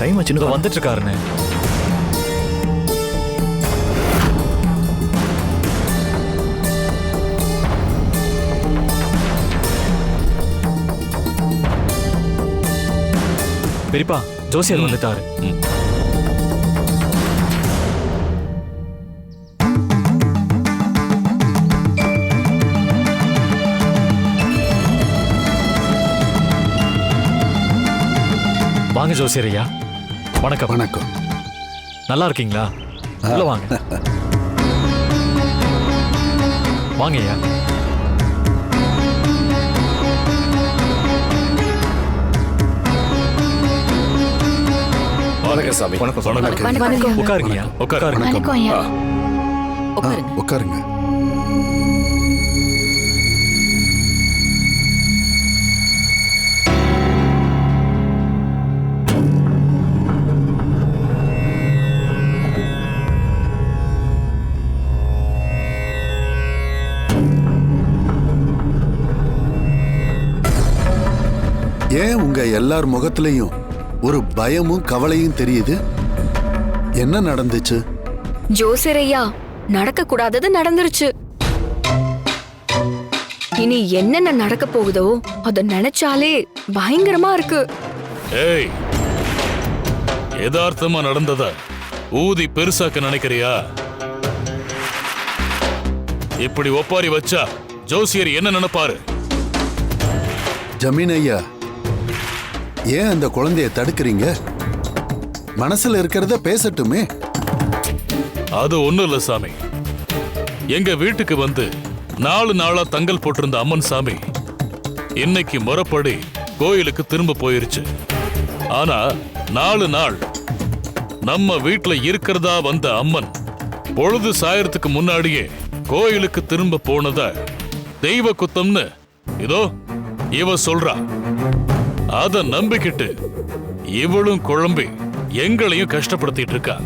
Time ஆச்சுன்னு வந்துட்டு இருக்காருண்ணே. பெரியப்பா, ஜோசியர் வந்துட்டாரு. வாங்க ஜோசியர் ஐயா. வணக்கம். வணக்கம். நல்லா இருக்கீங்களா? உள்ள வாங்க. வாங்க ஐயா. வணக்கம் சாமி. வணக்கம். உட்காருங்க ஐயா. உட்காருங்க. உட்காருங்க. ஏன் உங்க எல்லார் முகத்திலையும் ஒரு பயமும் கவலையும் தெரியுது? என்ன நடந்துச்சு? ஜோசியரையா, நடக்க கூடாதது நடந்துருச்சு. இனி என்னென்ன நடக்க போகுதோ அத நினைச்சாலே பயங்கரமா இருக்கு. ஏய், யதார்த்தமா நடந்தத ஊதி பெருசாக்க நினைக்கிறியா? இப்படி ஒப்பாரி வச்சா ஜோசியர் என்ன நினைப்பாரு? ஜமீன் ஐயா, ஏன் அந்த குழந்தைய தடுக்கிறீங்க? மனசுல இருக்கிறத பேசட்டுமே. அது ஒண்ணும் இல்ல சாமி. எங்க வீட்டுக்கு வந்து 4 நாளா தங்கல் போட்டிருந்த அம்மன் சாமி இன்னைக்கு முறைப்படி கோயிலுக்கு திரும்ப போயிருச்சு. ஆனா 4 நாள் நம்ம வீட்டுல இருக்கிறதா வந்த அம்மன் பொழுது சாயறதுக்கு முன்னாடியே கோயிலுக்கு திரும்ப போனத தெய்வ குத்தம்னு இதோ இவ சொல்றா. அத நம்பிக்கிட்டு இவளும் குழம்பி எங்களையும் கஷ்டப்படுத்திட்டு இருக்கா.